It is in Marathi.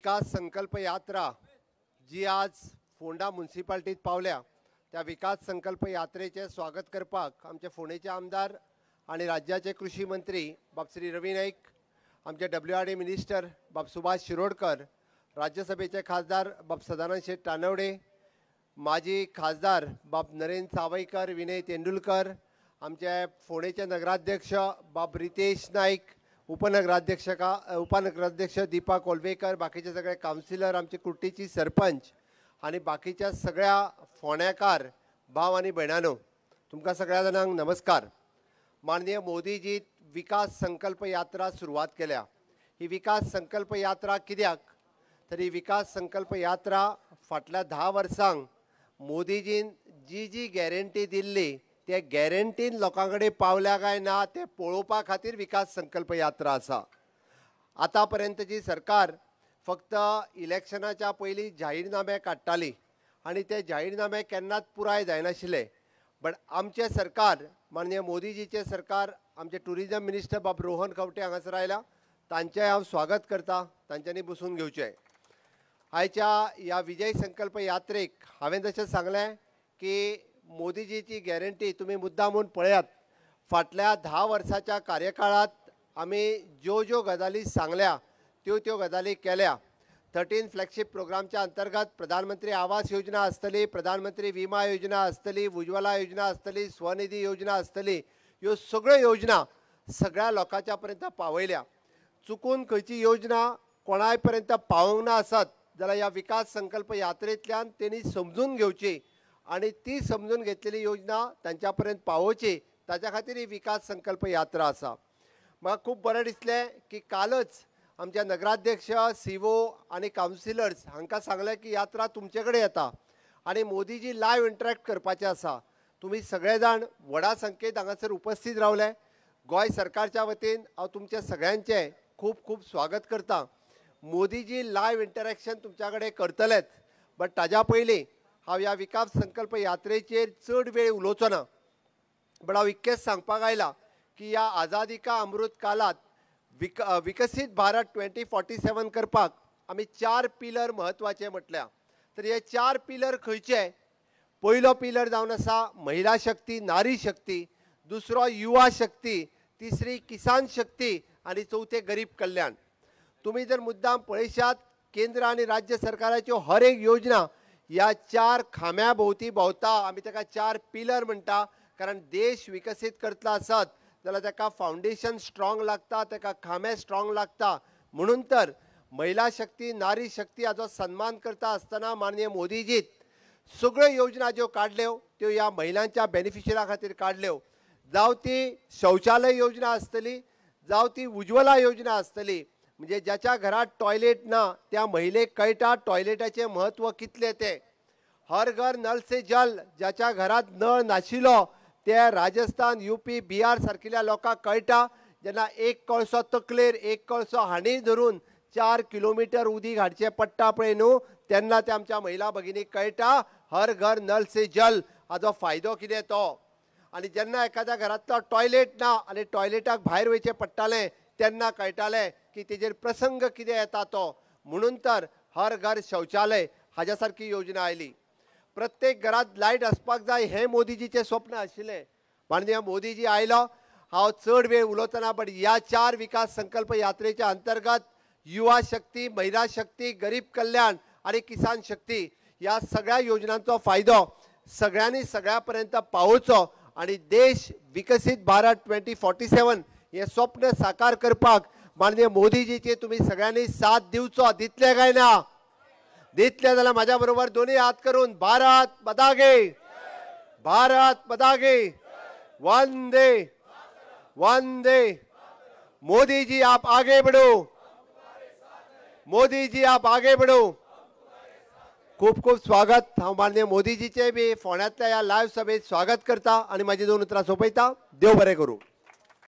विकास संकल्प यात्रा जी आज फोंडा म्युनिसिपालिटीत पावल्या त्या विकास संकल्प यात्रेचे स्वागत करपाक आमचे फोंडेचे आमदार आणि राज्याचे कृषी मंत्री बाब श्री रवी नाईक, आमचे WRD मिनिस्टर बाब सुभाष शिरोडकर, राज्यसभेचे खासदार बाब सदानंद शेठ तानवडे, माजी खासदार बाब नरेंद्र सावयकर, विनय तेंडुलकर, आमचे फोंडेचे नगराध्यक्ष बाब रितेश नाईक, उपनगराध्यक्ष दीपा कोलवेकर, बाकीचे सगळे काउन्सिलर, आमचे कुर्टीची सरपंच आणि बाकीच्या सगळ्या फोंड्याकार भाव आणि भयणांनो, तुमकां सगळ्या जाणांक नमस्कार। माननीय मोदीजी विकास संकल्प यात्रा सुरुवात केल्या। ही विकास संकल्प यात्रा कित्याक तर ही विकास संकल्प यात्रा फाटल्या 10 वर्सांक मोदीजीन जी गॅरंटी दिल्ली ते गॅरंटीन लोकांकडे पावल्या काय ना ते पळोवपा खातीर विकास संकल्प यात्रा आसा। आतापर्यंतची सरकार फक्त इलेक्शनाच्या पयलीं जाहीरनामे काडटाली आणि ते जाहीरनामे केन्नाच पुराय जायनाशिल्ले। बट आमचे सरकार माननीय मोदीजीचे सरकार, आमचे टुरिजम मिनिस्टर बाब रोहन खंवटे हांगासर आयला, तांचें हांव स्वागत करता, तांच्यांनी बसून घेवचें। आयच्या ह्या विजय संकल्प यात्रेक हांवें जशें सांगलें की मोदीजीची गॅरंटी तुमी मुद्दामून पळयात। फाटल्या 10 वर्साच्या कार्यकाळात आमी ज्यो गजाली सांगल्या त्यो गजाली केल्या। 13 फ्लॅगशिप प्रोग्रामच्या अंतर्गत प्रधानमंत्री आवास योजना आसतली, प्रधानमंत्री विमा योजना आसतली, उज्ज्वला योजना आसतली, स्वनिधी योजना आसतली, ह्यो सगळ्यो योजना सगळ्या लोकांच्या पर्यंत पावयल्या। चुकून खंयची योजना कोणाय पर्यंत पावूंक ना आसत जाल्यार ह्या विकास संकल्प यात्रेंतल्यान तेणी समजून घेवची आणि ती समजून घेतलेली योजना तांच्या पर्यंत पावोवची, ताच्या खातीर ही विकास संकल्प यात्रा आसा। म्हाका खूब बरें दिसलें की कालच आमच्या नगराध्यक्ष, सीओ आणि काउन्सिलर्स हांकां सांगलें की यात्रा तुमचे कडेन येता आणि मोदीजी लायव्ह इंटरॅक्ट करपाचें आसा। तुमी सगळे जाण व्हडा संख्येन हांगासर उपस्थित रावले। गोंय सरकारच्या वतीन हांव तुमचे सगळ्यांचें खूब खूब स्वागत करता। मोदीजी लायव्ह इंटरॅक्शन तुमच्या कडेन करतलेच, बट ताज्या पयलीं हांव ह्या विकास संकल्प यात्रेचेर चड वेळ उलोवचो ना। बट हांव इतकेंच सांगपाक आयला की ह्या आझादी का अमृत कालात विकसीत भारत 2047 करपाक आमी 4 पिलर म्हत्वाचे म्हटल्या। तर हे 4 पिलर खंयचे? पयलो पिलर जावन आसा महिला शक्ती, नारी शक्ती, दुसरो युवा शक्ती, तिसरी किसान शक्ती आणि चौथे गरीब कल्याण। तुम्ही जर मुद्दाम पळयशात केंद्र आणि राज्य सरकाराच्यो हर एक योजना ह्या 4 खांब्या भोवती भोंवता। आमी ताका 4 पिलर म्हणटा, कारण देश विकसीत करतलो आसत जाल्यार ताका फावंडेशन स्ट्रॉंग लागता, ताका खांबे स्ट्रॉंग लागता। म्हणून तर महिला शक्ती, नारी शक्ती हाचो सन्मान करता आसतना माननीय मोदीजीत सगळ्यो योजना ज्यो काडल्यो त्यो ह्या महिलांच्या बेनिफिशरा खातीर काडल्यो। जावं ती शौचालय योजना आसतली, जावं ती उज्ज्वला योजना आसतली, म्हणजे ज्याच्या घरात टॉयलेट ना त्या महिलेक कळटा टॉयलेटाचे महत्व कितले ते। हर घर नल से जल, ज्याच्या घरात नळ नाशिलो ते राजस्थान, UP, बिहार सारकिल्या लोकांक कळटा। जेन्ना एक कळसो तकलेर, एक कळसो हांडी धरून 4 किलोमीटर उदीक हाडचें पडटा पळय न्हू, तेन्ना ते आमच्या महिला भगिनीक कळटा हर घर नल से जल हाचो फायदो कितें तो। आणि जेन्ना एखाद्या घरांतलो टॉयलेट ना आनी टॉयलेटाक भायर वयचें पडटालें तेन्ना कळटालें की तेजेर प्रसंग कितें येता तो। म्हणून तर हर घर शौचालय हाज्या सारकी योजना आयली। प्रत्येक घरात लायट आसपाक जाय हें मोदीजीचें स्वप्न आशिल्लें। माननीय मोदीजी आयलो, हांव चड वेळ उलोवचना, बट ह्या 4 विकास संकल्प यात्रेच्या अंतर्गत युवा शक्ती, महिला शक्ती, गरीब कल्याण आणि किसान शक्ती ह्या सगळ्या योजनांचो फायदो सगळ्यांनी सगळ्यापर्यंत पावोवचो आणि देश विकसीत भारत 2047 हे स्वप्न साकार करपाक माननीय मोदीजीचे तुम्ही सगळ्यांनी साथ दिवचो। दितले काय ना? दितले जाल्यार माझ्या बरोबर दोन्ही हात करून भारत माता की, भारत माता की, वंदे वंदे। मोदी जी आप आगे बढ़ो, मोदी जी आप आगे बढ़ो। खूप खूप स्वागत। हांव माननीय मोदीजीचे बी फोंड्यांतल्या ह्या लायव्ह सभेत स्वागत करता आणि माझी 2 उतरां सोंपयता। देव बरें करूं।